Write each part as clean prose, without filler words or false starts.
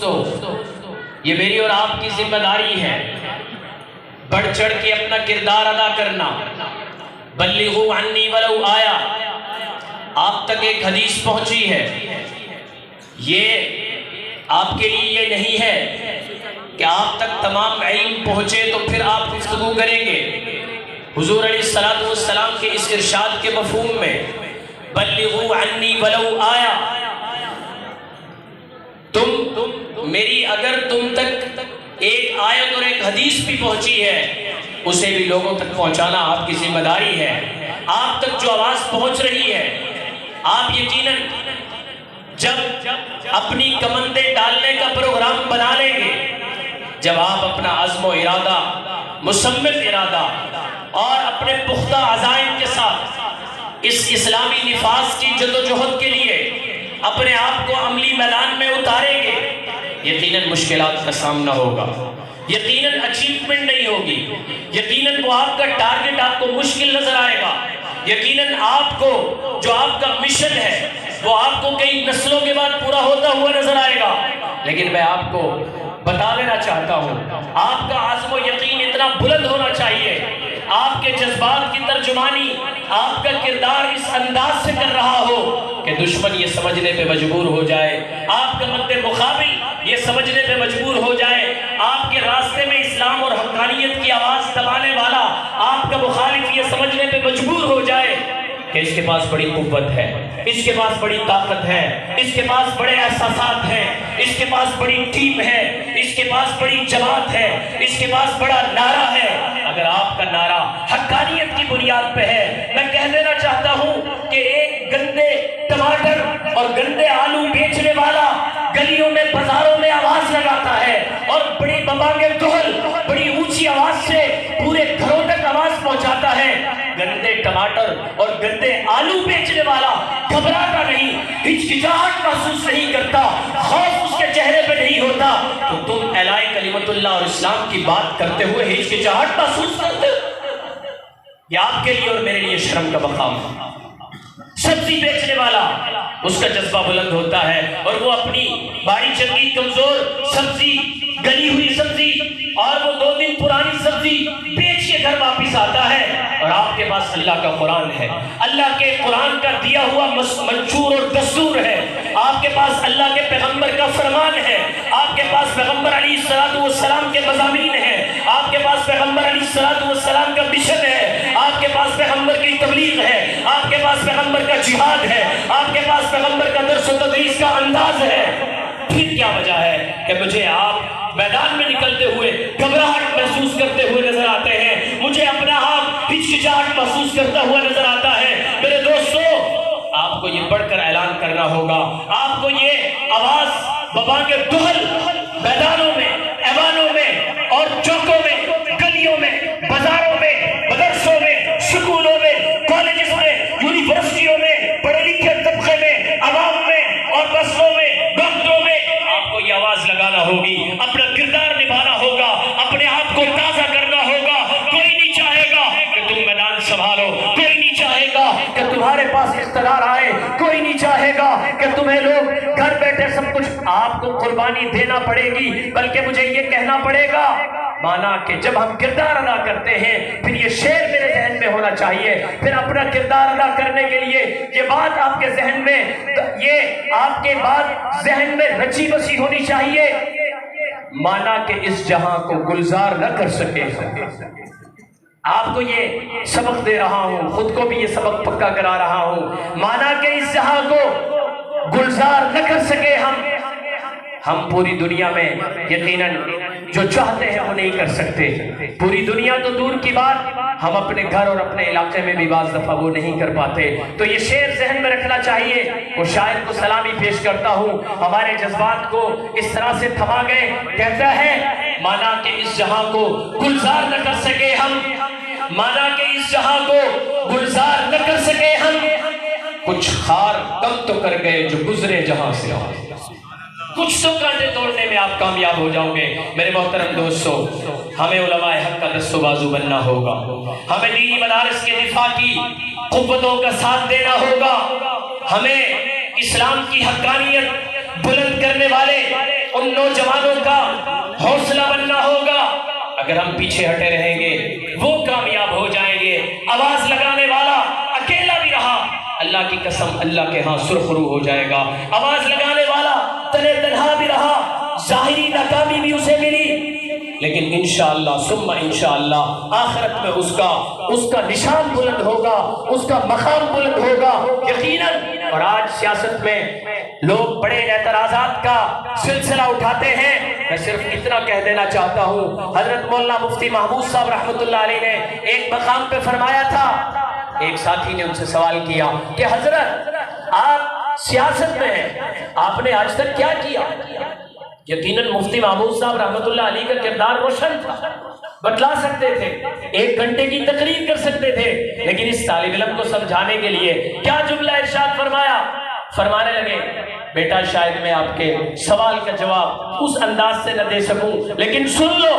دوستو، یہ میری اور آپ کی ذمہ داری ہے بڑھ چڑھ کے اپنا کردار ادا کرنا۔ بلغوا عنی ولو آیا، آپ تک ایک حدیث پہنچی ہے، یہ آپ کے لیے یہ نہیں ہے کہ آپ تک تمام علم پہنچے تو پھر آپ گفتگو کریں گے۔ حضور علیہ السلام کے اس ارشاد کے مفہوم میں بلغوا عنی ولو آیا، میری اگر تم تک ایک آیت اور ایک حدیث بھی پہنچی ہے، اسے بھی لوگوں تک پہنچانا آپ کی ذمہ داری ہے۔ آپ تک جو آواز پہنچ رہی ہے، آپ یقیناً جب اپنی کمندیں ڈالنے کا پروگرام بنا لیں گے، جب آپ اپنا عزم و ارادہ، مصمم ارادہ اور اپنے پختہ عزائم کے ساتھ اس اسلامی نفاذ کی جدوجہد کے لیے اپنے آپ کو عملی میدان میں اتاریں گے، یقیناً مشکلات کا سامنا ہوگا، یقیناً اچیومنٹ نہیں ہوگی، یقیناً وہ آپ کا ٹارگٹ آپ کو مشکل نظر آئے گا، یقیناً آپ کو جو آپ کا مشن ہے وہ آپ کو کئی نسلوں کے بعد پورا ہوتا ہوا نظر آئے گا۔ لیکن میں آپ کو بتا دینا چاہتا ہوں، آپ کا عزم و یقین اتنا بلند ہونا چاہیے، آپ کے جذبات کی ترجمانی آپ کا کردار اس انداز سے کر رہا ہو کہ دشمن یہ سمجھنے پہ مجبور ہو جائے، آپ کا مد مقابل یہ سمجھنے پہ مجبور ہو جائے، آپ کے راستے میں اسلام اور حقانیت کی آواز دبانے والا آپ کا مخالف یہ سمجھنے پہ مجبور ہو جائے کہ اس کے پاس بڑی قوت ہے، اس کے پاس بڑی طاقت ہے، اس کے پاس بڑے احساسات ہیں، اس کے پاس بڑی ٹیم ہے، اس کے پاس بڑی جماعت ہے، اس کے پاس بڑا نعرہ ہے۔ اگر آپ کا نعرہ حقانیت کی بنیاد پہ ہے، میں کہہ دینا چاہتا ہوں کہ ایک گندے ٹماٹر اور گندے آلو بیچنے والا گلیوں میں بازاروں میں آواز لگاتا ہے اور بڑی ببانگے دہل بڑی اونچی آواز سے پورے گھروں تک آواز پہنچاتا ہے، گندے ٹماٹر اور گندے آلو بیچنے والا گھبراتا نہیں، ہچکچاہٹ محسوس نہیں کرتا، خوف اس کے چہرے پہ نہیں ہوتا، تو تم اعلاء کلمت اللہ اور اسلام کی بات کرتے ہوئے ہچکچاہٹ محسوس کرتے ہو؟ یہ آپ کے لیے اور میرے لیے شرم کا مقام ہے۔ سبزی بیچنے والا، اس کا جذبہ بلند ہوتا ہے اور وہ اپنی باری چنگی کمزور سبزی، گلی ہوئی سبزی اور وہ 2 دن پرانی سبزی بیچ کے گھر واپس آتا ہے، اور آپ کے پاس اللہ کا قرآن ہے، اللہ کے قرآن کا دیا ہوا منشور اور دستور ہے، آپ کے پاس اللہ کے پیغمبر کا فرمان ہے، آپ کے پاس پیغمبر علیہ السلام کے مضامین ہیں، آپ کے پاس پیغمبر علیہ السلام کا مشن ہے، آپ کے پاس پیغمبر کی تبلیغ ہے، آپ کے پاس پیغمبر کا جہاد ہے، آپ کے پاس پیغمبر کا درس و تدریس کا انداز ہے، پھر کیا وجہ ہے کہ مجھے آپ میدان میں نکلتے ہوئے گھبراہٹ محسوس کرتے ہوئے نظر آتے ہیں، مجھے اپنا آپ ہچکچاہٹ محسوس کرتا ہوا نظر آتا ہے؟ میرے دوستو، آپ کو یہ پڑھ کر اعلان کرنا ہوگا، آپ کو یہ آواز ببانگے دہل میدانوں میں، ایوانوں میں اور چوکوں میں، گلیوں میں، بازاروں میں، مدرسوں میں، سکولوں میں، کالجز میں، یونیورسٹیوں میں، پڑھے لکھے طبقے میں، عوام میں اور بسوں میں، ڈاکٹروں میں آپ کو یہ آواز لگانا ہوگی، اپنا کردار نبھانا ہوگا، اپنے آپ کو تازہ کرنا ہوگا۔ کوئی نہیں چاہے گا کہ تم میدان سنبھالو، کوئی نہیں چاہے گا کہ تمہارے پاس اقتدار آئے، کوئی نہیں چاہے گا کہ تمہیں لوگ گھر بیٹھے سب کچھ، آپ کو قربانی دینا پڑے گی، بلکہ مجھے یہ کہنا پڑے گا، مانا کہ جب ہم کردار ادا کرتے ہیں پھر یہ شعر میرے ذہن میں ہونا چاہیے، پھر اپنا کردار ادا کرنے کے لیے یہ بات آپ کے ذہن میں، یہ آپ کے بات ذہن میں رچی بسی ہونی چاہیے، مانا کہ اس جہاں کو گلزار نہ کر سکے۔ آپ کو یہ سبق دے رہا ہوں، خود کو بھی یہ سبق پکا کرا رہا ہوں، مانا کہ اس جہاں کو گلزار نہ کر سکے ہم پوری دنیا میں یقیناً جو چاہتے ہیں وہ نہیں کر سکتے، پوری دنیا تو دور کی بات، ہم اپنے گھر اور اپنے علاقے میں بھی بعض دفعہ وہ نہیں کر پاتے، تو یہ شعر ذہن میں رکھنا چاہیے۔ وہ شاعر کو سلامی پیش کرتا ہوں، ہمارے جذبات کو اس طرح سے تھما گئے، کہتا ہے مانا کہ اس جہاں کو گلزار نہ کر سکے ہم، مانا کہ اس جہاں کو گلزار نہ کر سکے ہم، کچھ خار کم تو کر گئے جو گزرے جہاں سے، کچھ تو کانٹے توڑنے میں آپ کامیاب ہو جاؤ گے۔ میرے محترم دوستو، ہمیں علماء حق کا دست و بازو بننا ہوگا، ہمیں دینی مدارس کے دفاع کی قوتوں کا ساتھ دینا ہوگا، ہمیں اسلام کی حقانیت بلند کرنے والے ان نوجوانوں کا حوصلہ بننا ہوگا. اگر ہم پیچھے ہٹے رہیں گے وہ کامیاب ہو جائیں گے. آواز لگانے والا اکیلا بھی رہا اللہ کی قسم اللہ کے ہاں سرخرو ہو جائے گا. آواز لگانے والا تنے تنہا بھی رہا ظاہری ناکامی بھی اسے ملی لیکن انشاءاللہ ثم انشاءاللہ آخرت میں اس کا نشان بلند ہوگا, اس کا مقام بلند ہوگا یقیناً. اور آج سیاست میں لوگ بڑے اعتراضات کا سلسلہ اٹھاتے ہیں. میں صرف اتنا کہہ دینا چاہتا ہوں, حضرت مولانا مفتی محمود صاحب رحمۃ اللہ علیہ نے ایک مقام پہ فرمایا تھا, ایک ساتھی نے ان سے سوال کیا کہ حضرت آپ سیاست میں ہیں, آپ نے آج تک کیا کیا؟ یقیناً مفتی محمود صاحب رحمۃ اللہ علیہ کا کردار روشن تھا, بتلا سکتے تھے, 1 گھنٹے کی تقریر کر سکتے تھے, لیکن اس طالب علم کو سمجھانے کے لیے کیا جملہ ارشاد فرمایا؟ فرمانے لگے بیٹا شاید میں آپ کے سوال کا جواب اس انداز سے نہ دے سکوں لیکن سن لو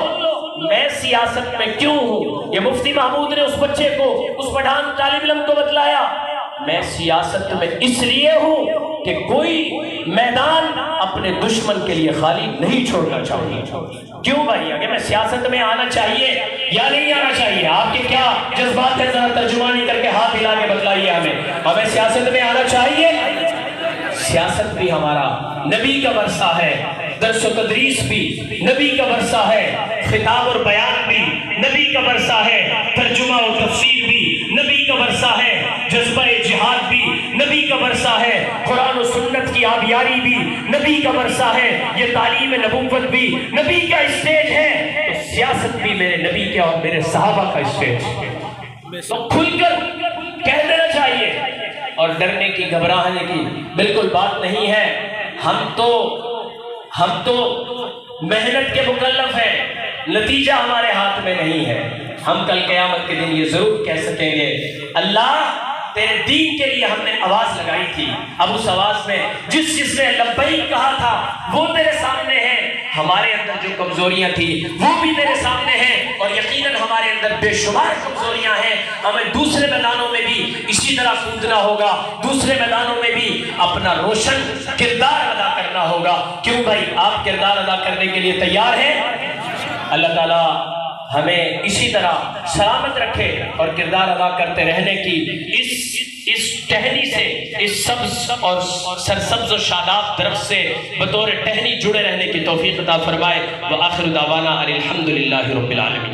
میں سیاست میں کیوں ہوں. یہ مفتی محمود نے اس بچے کو, اس پٹھان طالب علم کو بتلایا, میں سیاست میں اس لیے ہوں کہ کوئی میدان اپنے دشمن کے لیے خالی نہیں چھوڑنا چاہیے. کیوں بھائی, اگر میں سیاست میں آنا چاہیے یا نہیں آنا چاہیے؟ آپ کے کیا جذبات ہے, ذرا ترجمانی کر کے ہاتھ ہلا کے بتلائیے ہمیں سیاست میں آنا چاہیے. سیاست بھی ہمارا نبی کا ورثہ ہے, درس و تدریس بھی نبی کا ورثہ ہے, خطاب اور بیان بھی نبی کا ورثہ ہے, ترجمہ اور تفسیر بھی نبی کا ورثہ ہے, جذبہ جہاد بھی نبی کا ورثہ ہے, قرآن و سنت کی آبیاری بھی نبی کا ورثہ ہے, یہ تعلیم نبوت بھی نبی کا اسٹیج ہے. تو سیاست بھی میرے نبی کے اور میرے صحابہ کا اسٹیج ہے. تو کھل کر کہہ دینا چاہیے اور ڈرنے کی گھبرانے کی بالکل بات نہیں ہے. ہم تو محنت کے مکلف ہیں, نتیجہ ہمارے ہاتھ میں نہیں ہے. ہم کل قیامت کے دن یہ ضرور کہہ سکیں گے اللہ تیرے دین کے لیے ہم نے آواز لگائی تھی, اب اس آواز میں جس نے لبیک کہا تھا وہ تیرے سامنے ہے, ہمارے اندر جو کمزوریاں تھی وہ بھی تیرے سامنے ہیں, اور یقیناً ہمارے اندر بے شمار کمزوریاں ہیں. ہمیں دوسرے میدانوں میں بھی اسی طرح کودنا ہوگا, دوسرے میدانوں میں بھی اپنا روشن کردار ادا کرنا ہوگا. کیوں بھائی, آپ کردار ادا کرنے کے لیے تیار ہیں؟ اللہ تعالیٰ ہمیں اسی طرح سلامت رکھے اور کردار ادا کرتے رہنے کی اس ٹہنی سے, اس سبز اور سرسبز و شاداب درخت سے بطور ٹہنی جڑے رہنے کی توفیق عطا فرمائے. وآخر دعوانا الحمدللہ رب العالمین.